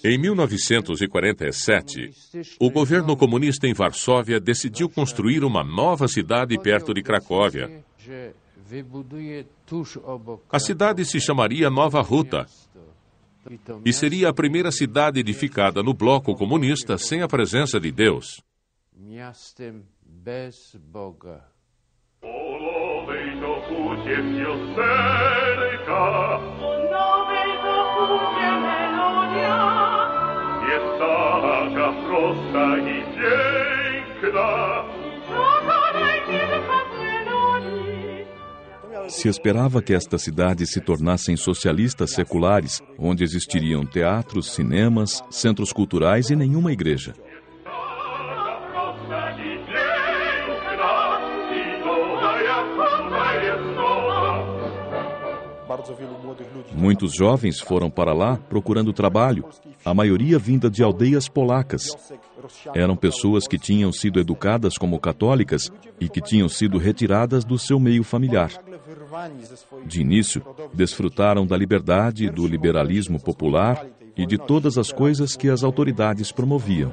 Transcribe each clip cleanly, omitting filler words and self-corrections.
Em 1947, o governo comunista em Varsóvia decidiu construir uma nova cidade perto de Cracóvia. A cidade se chamaria Nova Huta e seria a primeira cidade edificada no bloco comunista sem a presença de Deus. Se esperava que estas cidades se tornassem socialistas seculares, onde existiriam teatros, cinemas, centros culturais e nenhuma igreja. Muitos jovens foram para lá procurando trabalho, a maioria vinda de aldeias polacas. Eram pessoas que tinham sido educadas como católicas e que tinham sido retiradas do seu meio familiar. De início, desfrutaram da liberdade, do liberalismo popular e de todas as coisas que as autoridades promoviam.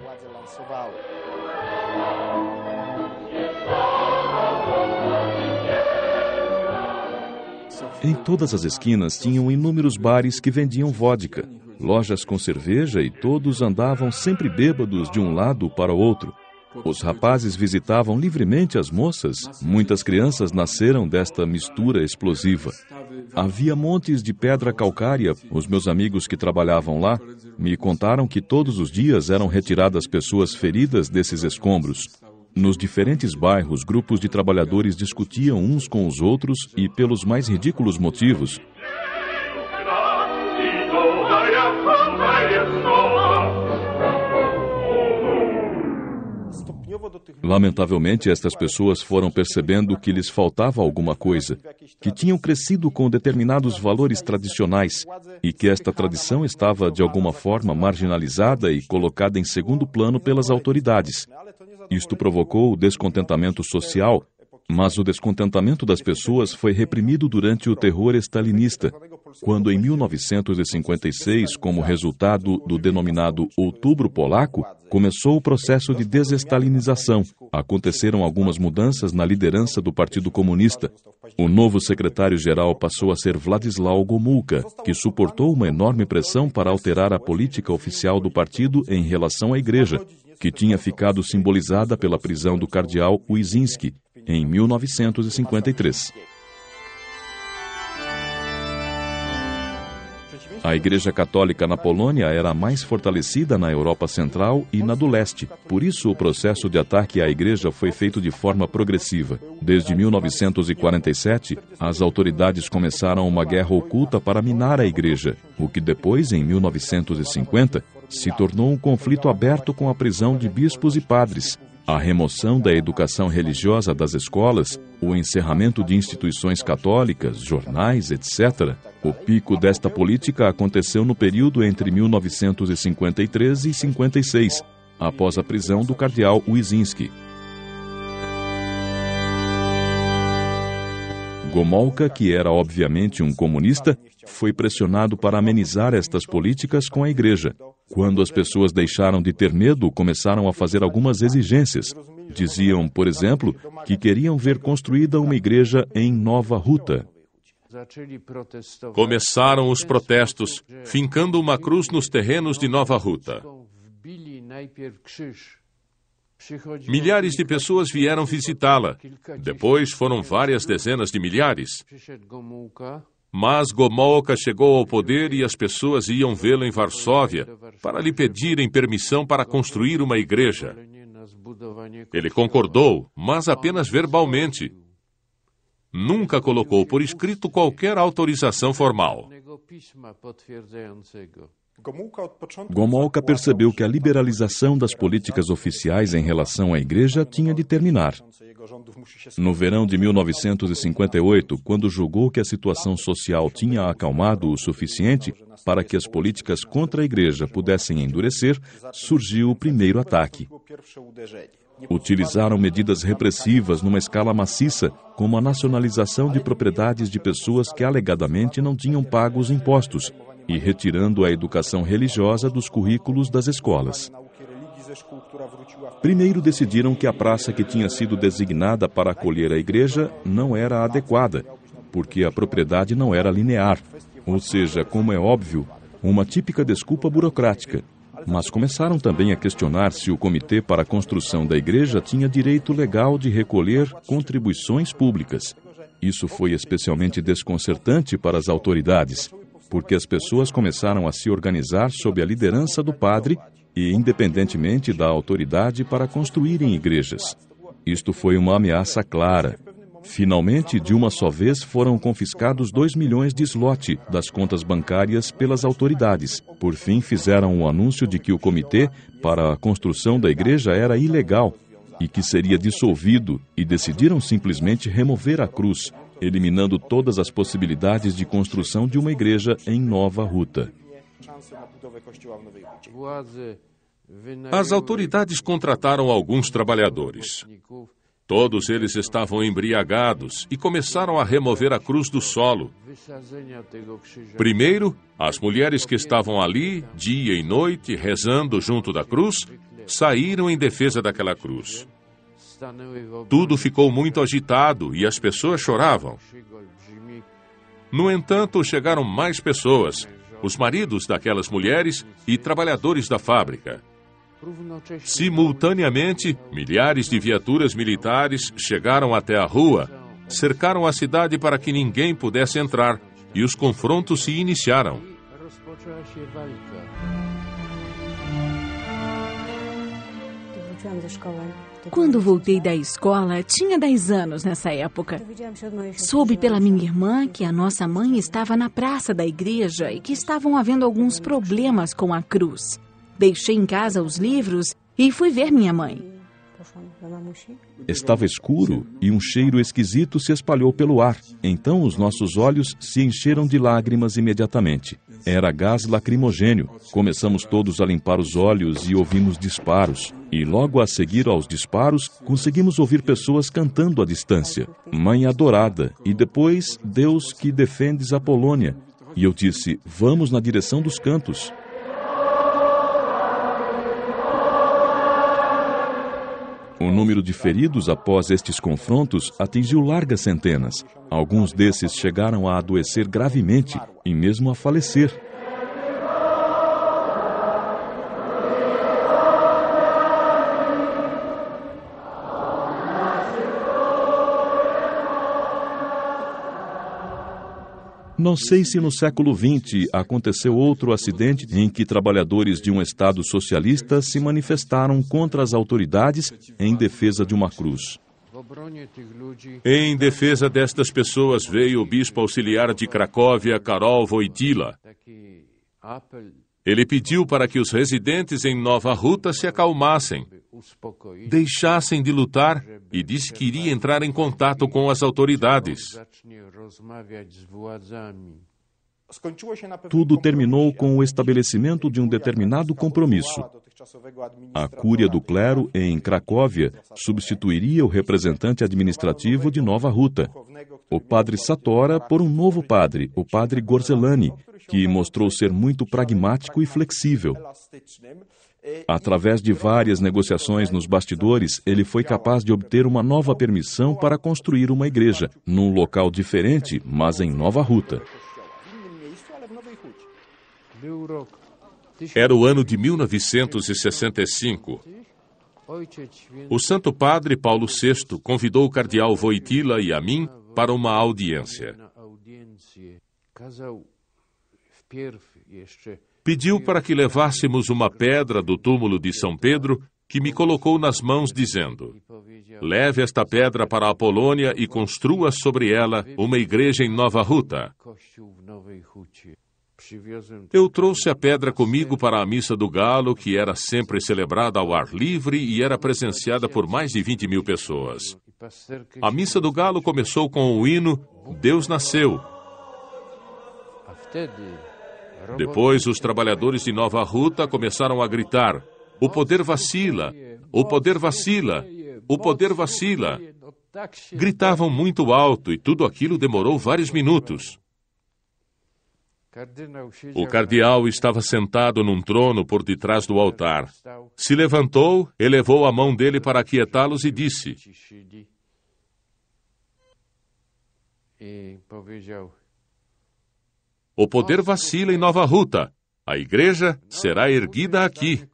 Em todas as esquinas tinham inúmeros bares que vendiam vodka, lojas com cerveja e todos andavam sempre bêbados de um lado para o outro. Os rapazes visitavam livremente as moças, muitas crianças nasceram desta mistura explosiva. Havia montes de pedra calcária, os meus amigos que trabalhavam lá me contaram que todos os dias eram retiradas pessoas feridas desses escombros. Nos diferentes bairros, grupos de trabalhadores discutiam uns com os outros e pelos mais ridículos motivos. Lamentavelmente, estas pessoas foram percebendo que lhes faltava alguma coisa, que tinham crescido com determinados valores tradicionais e que esta tradição estava, de alguma forma, marginalizada e colocada em segundo plano pelas autoridades. Isto provocou o descontentamento social, mas o descontentamento das pessoas foi reprimido durante o terror stalinista, quando em 1956, como resultado do denominado Outubro Polaco, começou o processo de desestalinização. Aconteceram algumas mudanças na liderança do Partido Comunista. O novo secretário-geral passou a ser Władysław Gomułka, que suportou uma enorme pressão para alterar a política oficial do partido em relação à igreja, que tinha ficado simbolizada pela prisão do cardeal Wyszynski, em 1953. A Igreja Católica na Polônia era a mais fortalecida na Europa Central e na do Leste. Por isso, o processo de ataque à Igreja foi feito de forma progressiva. Desde 1947, as autoridades começaram uma guerra oculta para minar a Igreja, o que depois, em 1950, se tornou um conflito aberto com a prisão de bispos e padres, a remoção da educação religiosa das escolas, o encerramento de instituições católicas, jornais, etc. O pico desta política aconteceu no período entre 1953 e 56, após a prisão do cardeal Wyszynski. Gomułka, que era obviamente um comunista, foi pressionado para amenizar estas políticas com a igreja. Quando as pessoas deixaram de ter medo, começaram a fazer algumas exigências. Diziam, por exemplo, que queriam ver construída uma igreja em Nova Huta. Começaram os protestos, fincando uma cruz nos terrenos de Nova Huta. Milhares de pessoas vieram visitá-la. Depois foram várias dezenas de milhares. Mas Gomułka chegou ao poder e as pessoas iam vê-lo em Varsóvia para lhe pedirem permissão para construir uma igreja. Ele concordou, mas apenas verbalmente. Nunca colocou por escrito qualquer autorização formal. Gomułka percebeu que a liberalização das políticas oficiais em relação à igreja tinha de terminar. No verão de 1958, quando julgou que a situação social tinha acalmado o suficiente para que as políticas contra a igreja pudessem endurecer, surgiu o primeiro ataque. Utilizaram medidas repressivas numa escala maciça, como a nacionalização de propriedades de pessoas que alegadamente não tinham pago os impostos, e retirando a educação religiosa dos currículos das escolas. Primeiro decidiram que a praça que tinha sido designada para acolher a igreja não era adequada, porque a propriedade não era linear, ou seja, como é óbvio, uma típica desculpa burocrática. Mas começaram também a questionar se o comitê para a construção da igreja tinha direito legal de recolher contribuições públicas. Isso foi especialmente desconcertante para as autoridades, porque as pessoas começaram a se organizar sob a liderança do padre e independentemente da autoridade para construírem igrejas. Isto foi uma ameaça clara. Finalmente, de uma só vez, foram confiscados 2 milhões de zloty das contas bancárias pelas autoridades. Por fim, fizeram um anúncio de que o comitê para a construção da igreja era ilegal e que seria dissolvido, e decidiram simplesmente remover a cruz, eliminando todas as possibilidades de construção de uma igreja em Nova Ruta. As autoridades contrataram alguns trabalhadores. Todos eles estavam embriagados e começaram a remover a cruz do solo. Primeiro, as mulheres que estavam ali, dia e noite, rezando junto da cruz, saíram em defesa daquela cruz. Tudo ficou muito agitado e as pessoas choravam. No entanto, chegaram mais pessoas, os maridos daquelas mulheres e trabalhadores da fábrica. Simultaneamente, milhares de viaturas militares chegaram até a rua, cercaram a cidade para que ninguém pudesse entrar, e os confrontos se iniciaram. Quando voltei da escola, tinha 10 anos nessa época. Soube pela minha irmã que a nossa mãe estava na praça da igreja e que estavam havendo alguns problemas com a cruz. Deixei em casa os livros e fui ver minha mãe. Estava escuro e um cheiro esquisito se espalhou pelo ar. Então os nossos olhos se encheram de lágrimas imediatamente. Era gás lacrimogênio. Começamos todos a limpar os olhos e ouvimos disparos. E logo a seguir aos disparos, conseguimos ouvir pessoas cantando à distância. Mãe adorada, e depois, Deus que defendes a Polônia. E eu disse, vamos na direção dos cantos. O número de feridos após estes confrontos atingiu largas centenas. Alguns desses chegaram a adoecer gravemente e mesmo a falecer. Não sei se no século XX aconteceu outro acidente em que trabalhadores de um Estado socialista se manifestaram contra as autoridades em defesa de uma cruz. Em defesa destas pessoas veio o bispo auxiliar de Cracóvia, Karol Wojtyła. Ele pediu para que os residentes em Nova Ruta se acalmassem, deixassem de lutar e disse que iria entrar em contato com as autoridades. Tudo terminou com o estabelecimento de um determinado compromisso. A cúria do clero em Cracóvia substituiria o representante administrativo de Nova Ruta, o padre Satora, por um novo padre, o padre Gorzelani, que mostrou ser muito pragmático e flexível. Através de várias negociações nos bastidores, ele foi capaz de obter uma nova permissão para construir uma igreja, num local diferente, mas em Nova Ruta. Era o ano de 1965. O Santo Padre Paulo VI convidou o cardeal Wojtyła e a mim para uma audiência. Pediu para que levássemos uma pedra do túmulo de São Pedro, que me colocou nas mãos, dizendo: leve esta pedra para a Polônia e construa sobre ela uma igreja em Nova Ruta. Eu trouxe a pedra comigo para a Missa do Galo, que era sempre celebrada ao ar livre e era presenciada por mais de 20 mil pessoas. A Missa do Galo começou com o hino Deus Nasceu. Depois, os trabalhadores de Nova Ruta começaram a gritar: o poder vacila, o poder vacila, o poder vacila. Gritavam muito alto e tudo aquilo demorou vários minutos. O cardeal estava sentado num trono por detrás do altar. Se levantou, elevou a mão dele para aquietá-los e disse: o poder vacila em Nova Ruta. A igreja será erguida aqui.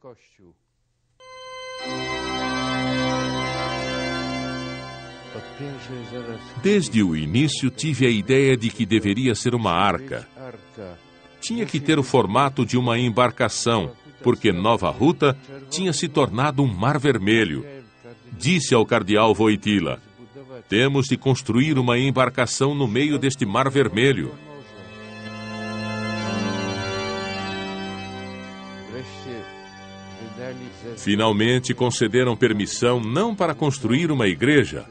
Desde o início tive a ideia de que deveria ser uma arca. Tinha que ter o formato de uma embarcação, porque Nova Ruta tinha se tornado um mar vermelho. Disse ao cardeal Wojtyła: temos de construir uma embarcação no meio deste mar vermelho. Finalmente concederam permissão não para construir uma igreja,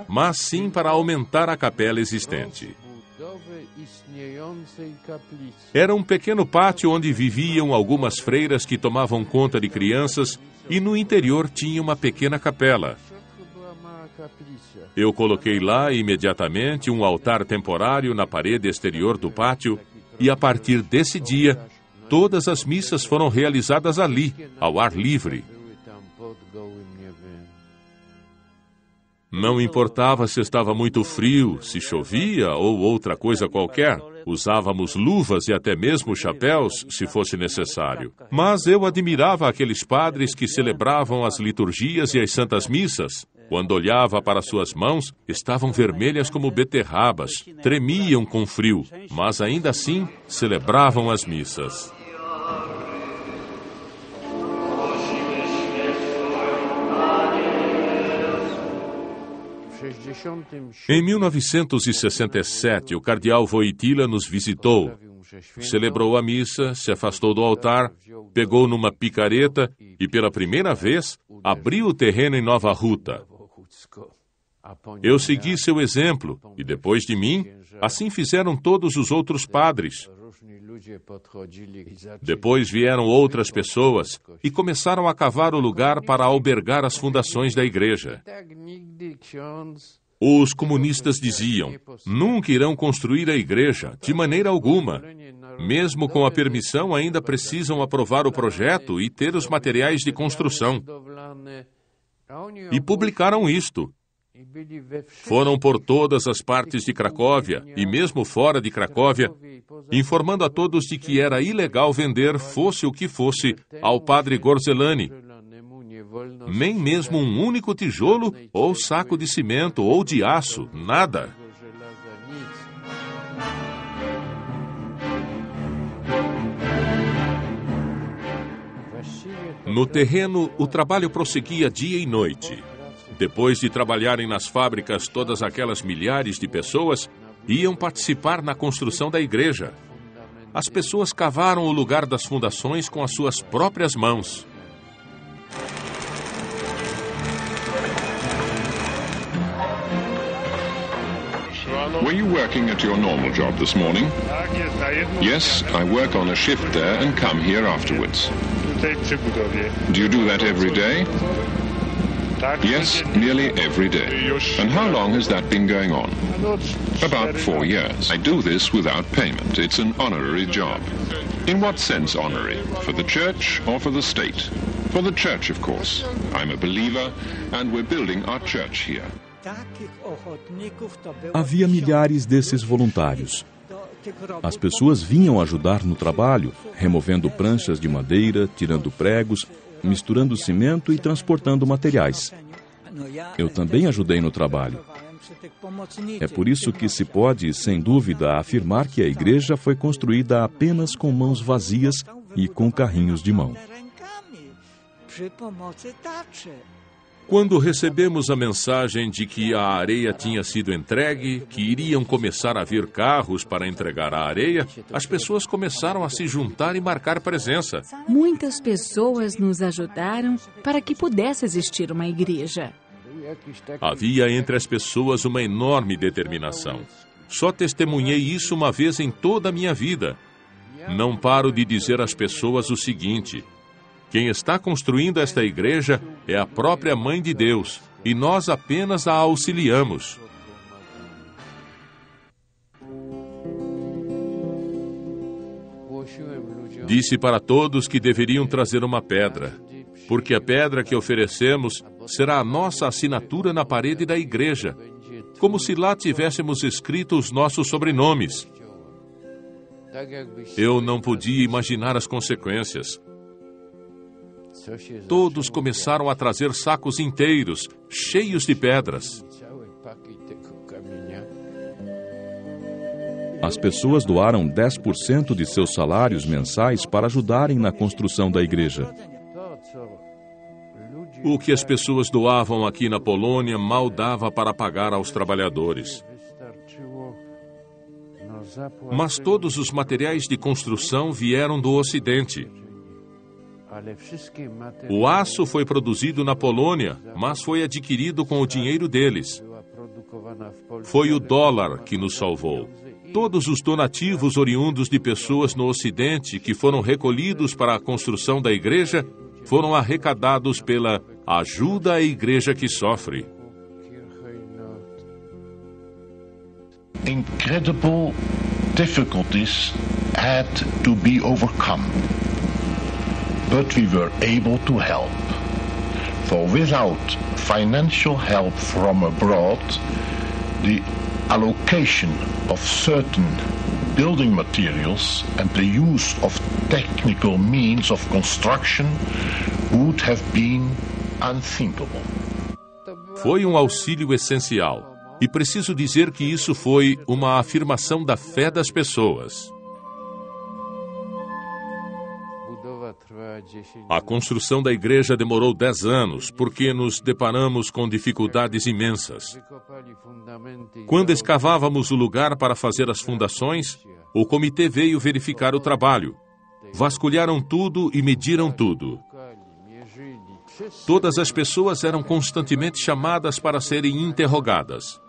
mas sim para aumentar a capela existente. Era um pequeno pátio onde viviam algumas freiras que tomavam conta de crianças e no interior tinha uma pequena capela. Eu coloquei lá imediatamente um altar temporário na parede exterior do pátio e a partir desse dia, todas as missas foram realizadas ali, ao ar livre. Não importava se estava muito frio, se chovia ou outra coisa qualquer. Usávamos luvas e até mesmo chapéus, se fosse necessário. Mas eu admirava aqueles padres que celebravam as liturgias e as santas missas. Quando olhava para suas mãos, estavam vermelhas como beterrabas, tremiam com frio, mas ainda assim celebravam as missas. Em 1967, o cardeal Wojtyła nos visitou. Celebrou a missa, se afastou do altar, pegou numa picareta e, pela primeira vez, abriu o terreno em Nova Ruta. Eu segui seu exemplo e, depois de mim, assim fizeram todos os outros padres. Depois vieram outras pessoas e começaram a cavar o lugar para albergar as fundações da igreja. Os comunistas diziam: nunca irão construir a igreja, de maneira alguma. Mesmo com a permissão, ainda precisam aprovar o projeto e ter os materiais de construção. E publicaram isto. Foram por todas as partes de Cracóvia, e mesmo fora de Cracóvia, informando a todos de que era ilegal vender, fosse o que fosse, ao padre Gorzelany. Nem mesmo um único tijolo, ou saco de cimento, ou de aço, nada. No terreno, o trabalho prosseguia dia e noite. Depois de trabalharem nas fábricas, todas aquelas milhares de pessoas iam participar na construção da igreja. As pessoas cavaram o lugar das fundações com as suas próprias mãos. Were you working at your normal job this morning? Yes, I work on a shift there and come here afterwards. Do you do that every day? Yes, nearly every day. And how long has that been going on? About 4 years. I do this without payment. It's an honorary job. In what sense honorary? For the church or for the state? For the church, of course. I'm a believer and we're building our church here. Havia milhares desses voluntários. As pessoas vinham ajudar no trabalho, removendo pranchas de madeira, tirando pregos, misturando cimento e transportando materiais. Eu também ajudei no trabalho. É por isso que se pode, sem dúvida, afirmar que a igreja foi construída apenas com mãos vazias e com carrinhos de mão. Quando recebemos a mensagem de que a areia tinha sido entregue, que iriam começar a vir carros para entregar a areia, as pessoas começaram a se juntar e marcar presença. Muitas pessoas nos ajudaram para que pudesse existir uma igreja. Havia entre as pessoas uma enorme determinação. Só testemunhei isso uma vez em toda a minha vida. Não paro de dizer às pessoas o seguinte: quem está construindo esta igreja é a própria Mãe de Deus, e nós apenas a auxiliamos. Disse para todos que deveriam trazer uma pedra, porque a pedra que oferecemos será a nossa assinatura na parede da igreja, como se lá tivéssemos escrito os nossos sobrenomes. Eu não podia imaginar as consequências. Todos começaram a trazer sacos inteiros, cheios de pedras. As pessoas doaram 10% de seus salários mensais para ajudarem na construção da igreja. O que as pessoas doavam aqui na Polônia mal dava para pagar aos trabalhadores. Mas todos os materiais de construção vieram do Ocidente. O aço foi produzido na Polônia, mas foi adquirido com o dinheiro deles. Foi o dólar que nos salvou. Todos os donativos oriundos de pessoas no Ocidente que foram recolhidos para a construção da igreja foram arrecadados pela Ajuda à Igreja que Sofre. Incredible difficulties had to be overcome, but we were able to help. For without financial help from abroad, the allocation of certain building materials and the use of technical means of construction would have been unthinkable. Foi um auxílio essencial. E preciso dizer que isso foi uma afirmação da fé das pessoas. A construção da igreja demorou 10 anos, porque nos deparamos com dificuldades imensas. Quando escavávamos o lugar para fazer as fundações, o comitê veio verificar o trabalho. Vasculharam tudo e mediram tudo. Todas as pessoas eram constantemente chamadas para serem interrogadas.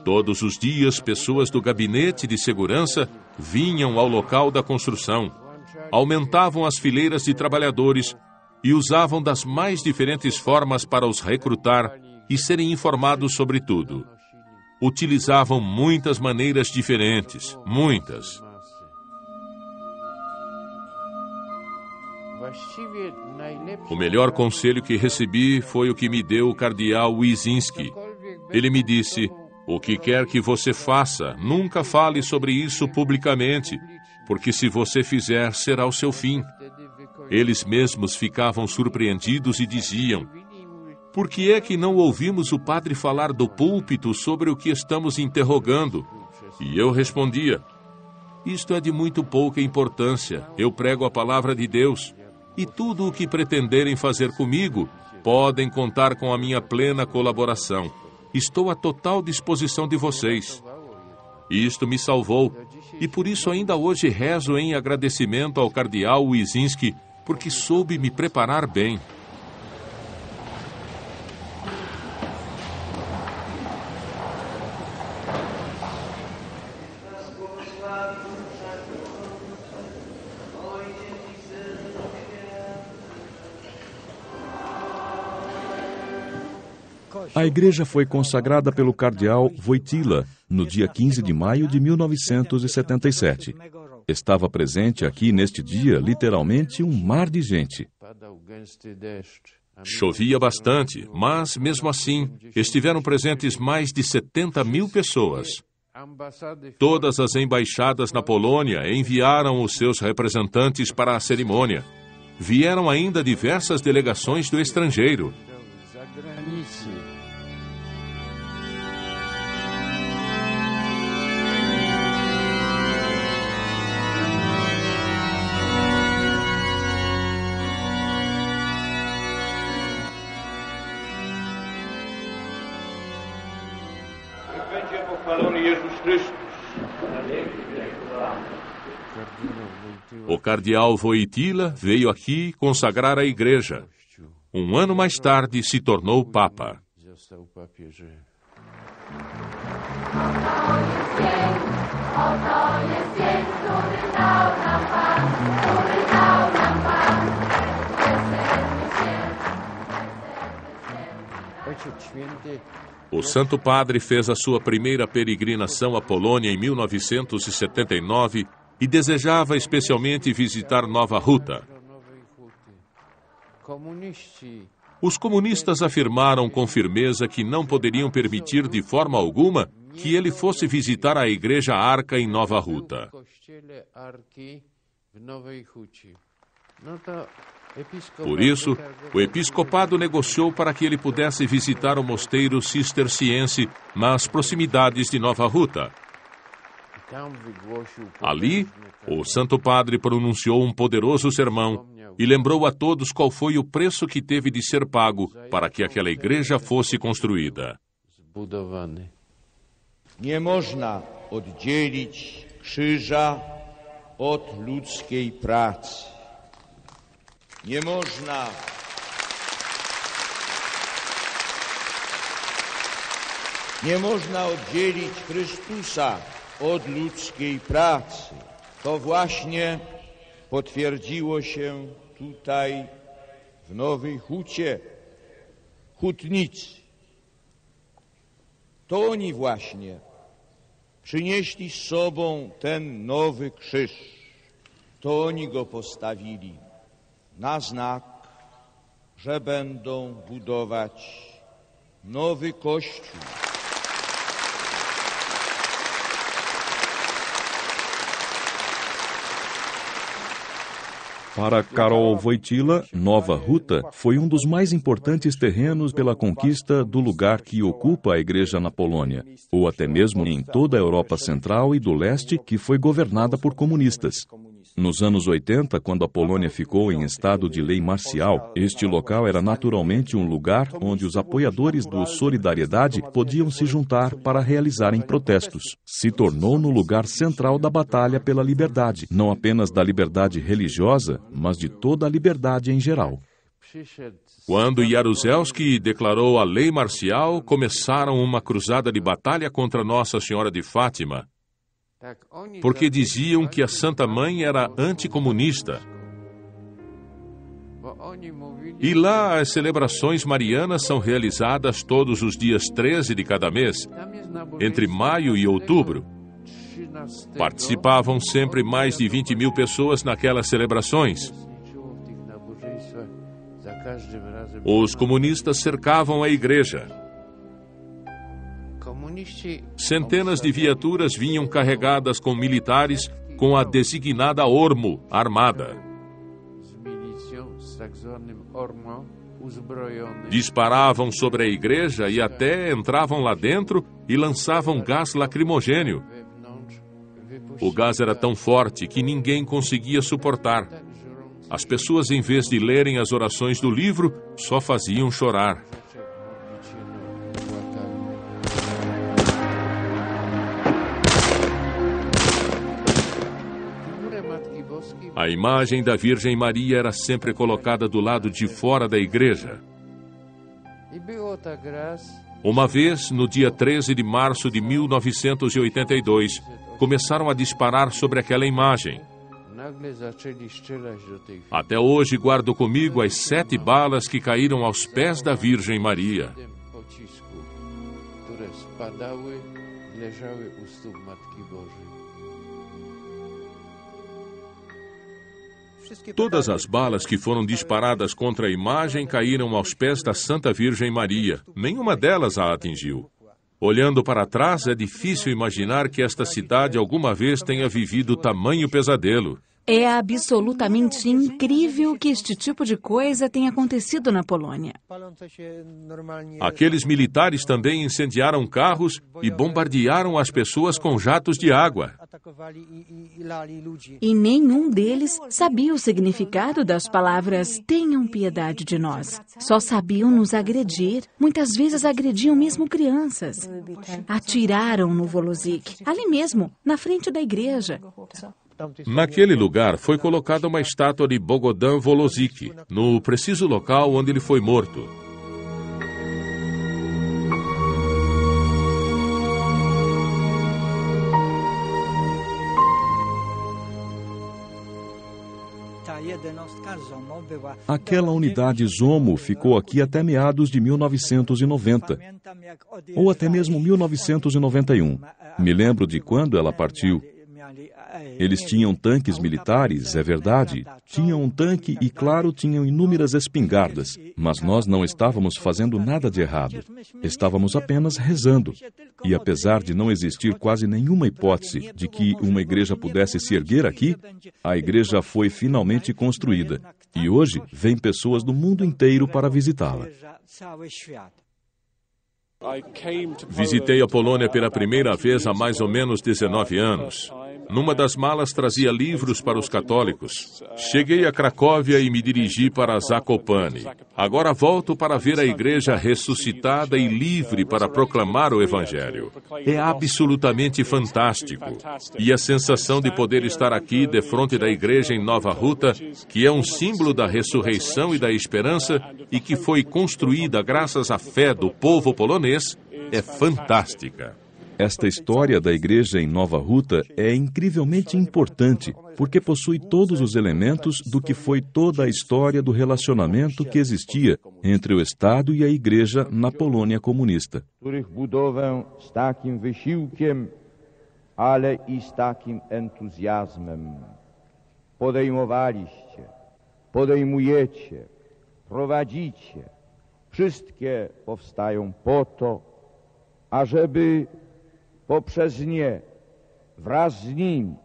Todos os dias, pessoas do gabinete de segurança vinham ao local da construção, aumentavam as fileiras de trabalhadores e usavam das mais diferentes formas para os recrutar e serem informados sobre tudo. Utilizavam muitas maneiras diferentes, muitas. O melhor conselho que recebi foi o que me deu o cardeal Wyszynski. Ele me disse: o que quer que você faça, nunca fale sobre isso publicamente, porque se você fizer, será o seu fim. Eles mesmos ficavam surpreendidos e diziam: por que é que não ouvimos o padre falar do púlpito sobre o que estamos interrogando? E eu respondia: isto é de muito pouca importância, eu prego a palavra de Deus. E tudo o que pretenderem fazer comigo, podem contar com a minha plena colaboração. Estou à total disposição de vocês. Isto me salvou, e por isso ainda hoje rezo em agradecimento ao cardeal Wyszynski, porque soube me preparar bem. A igreja foi consagrada pelo cardeal Wojtyła no dia 15 de maio de 1977. Estava presente aqui neste dia, literalmente, um mar de gente. Chovia bastante, mas, mesmo assim, estiveram presentes mais de 70.000 pessoas. Todas as embaixadas na Polônia enviaram os seus representantes para a cerimônia. Vieram ainda diversas delegações do estrangeiro. O cardeal Wojtyła veio aqui consagrar a igreja. Um ano mais tarde, se tornou papa. O Santo Padre fez a sua primeira peregrinação à Polônia em 1979 e desejava especialmente visitar Nova Huta. Os comunistas afirmaram com firmeza que não poderiam permitir de forma alguma que ele fosse visitar a Igreja Arca em Nova Huta. Por isso, o episcopado negociou para que ele pudesse visitar o mosteiro cisterciense nas proximidades de Nova Huta. Ali, o Santo Padre pronunciou um poderoso sermão e lembrou a todos qual foi o preço que teve de ser pago para que aquela igreja fosse construída. Nie można oddzielić krzyża od ludzkiej pracy. Nie można oddzielić Chrystusa od ludzkiej pracy. To właśnie potwierdziło się tutaj w Nowej Hucie. Hutnicy. To oni właśnie przynieśli z sobą ten nowy krzyż. To oni go postawili na znak, że będą budować nowy Kościół. Para Karol Wojtyła, Nova Huta foi um dos mais importantes terrenos pela conquista do lugar que ocupa a igreja na Polônia, ou até mesmo em toda a Europa Central e do Leste, que foi governada por comunistas. Nos anos 80, quando a Polônia ficou em estado de lei marcial, este local era naturalmente um lugar onde os apoiadores do Solidariedade podiam se juntar para realizarem protestos. Se tornou no lugar central da batalha pela liberdade, não apenas da liberdade religiosa, mas de toda a liberdade em geral. Quando Jaruzelski declarou a lei marcial, começaram uma cruzada de batalha contra Nossa Senhora de Fátima, porque diziam que a Santa Mãe era anticomunista. E lá as celebrações marianas são realizadas todos os dias 13 de cada mês, entre maio e outubro. Participavam sempre mais de 20 mil pessoas naquelas celebrações. Os comunistas cercavam a igreja. Centenas de viaturas vinham carregadas com militares com a designada Ormo armada. Disparavam sobre a igreja e até entravam lá dentro e lançavam gás lacrimogênio. O gás era tão forte que ninguém conseguia suportar. As pessoas, em vez de lerem as orações do livro, só faziam chorar. A imagem da Virgem Maria era sempre colocada do lado de fora da igreja. Uma vez, no dia 13 de março de 1982, começaram a disparar sobre aquela imagem. Até hoje guardo comigo as 7 balas que caíram aos pés da Virgem Maria. Todas as balas que foram disparadas contra a imagem caíram aos pés da Santa Virgem Maria. Nenhuma delas a atingiu. Olhando para trás, é difícil imaginar que esta cidade alguma vez tenha vivido tamanho pesadelo. É absolutamente incrível que este tipo de coisa tenha acontecido na Polônia. Aqueles militares também incendiaram carros e bombardearam as pessoas com jatos de água. E nenhum deles sabia o significado das palavras "tenham piedade de nós". Só sabiam nos agredir. Muitas vezes agrediam mesmo crianças. Atiraram no Wolozyk, ali mesmo, na frente da igreja. Naquele lugar foi colocada uma estátua de Bogodan Wolozyk, no preciso local onde ele foi morto. Aquela unidade Zomo ficou aqui até meados de 1990, ou até mesmo 1991. Me lembro de quando ela partiu. Eles tinham tanques militares, é verdade. Tinham um tanque e, claro, tinham inúmeras espingardas. Mas nós não estávamos fazendo nada de errado. Estávamos apenas rezando. E apesar de não existir quase nenhuma hipótese de que uma igreja pudesse se erguer aqui, a igreja foi finalmente construída. E hoje vêm pessoas do mundo inteiro para visitá-la. Visitei a Polônia pela primeira vez há mais ou menos 19 anos. Numa das malas trazia livros para os católicos. Cheguei a Cracóvia e me dirigi para Zakopane. Agora volto para ver a igreja ressuscitada e livre para proclamar o Evangelho. É absolutamente fantástico. E a sensação de poder estar aqui defronte da igreja em Nova Ruta, que é um símbolo da ressurreição e da esperança e que foi construída graças à fé do povo polonês, é fantástica. Esta história da igreja em Nova Ruta é incrivelmente importante, porque possui todos os elementos do que foi toda a história do relacionamento que existia entre o Estado e a igreja na Polônia comunista. Ale i z takim entuzjazmem podejmowaliście, podejmujecie, prowadzicie. Wszystkie powstają po to, ażeby poprzez nie, wraz z nim,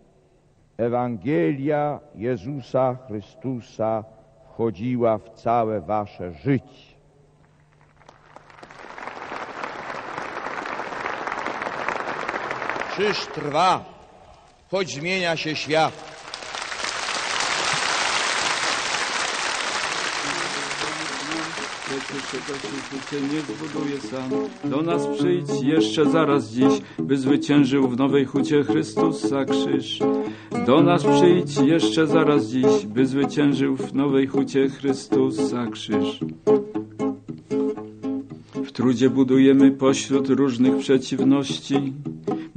Ewangelia Jezusa Chrystusa wchodziła w całe wasze życie. Krzyż trwa, choć zmienia się świat. Życie nie zbuduje sam. Do nas przyjdź jeszcze zaraz dziś, by zwyciężył w Nowej Hucie Chrystusa krzyż. Do nas przyjdź jeszcze zaraz dziś, by zwyciężył w Nowej Hucie Chrystusa krzyż. W trudzie budujemy pośród różnych przeciwności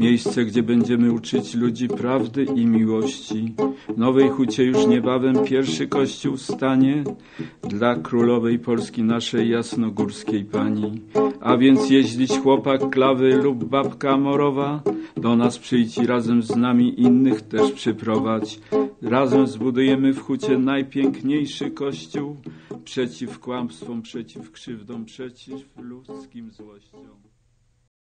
miejsce, gdzie będziemy uczyć ludzi prawdy i miłości. W Nowej Hucie już niebawem pierwszy kościół stanie dla królowej Polski naszej jasnogórskiej pani. A więc jeździć chłopak klawy lub babka morowa, do nas przyjdź i razem z nami innych też przyprowadź. Razem zbudujemy w Hucie najpiękniejszy kościół przeciw kłamstwom, przeciw krzywdom, przeciw ludzkim złościom.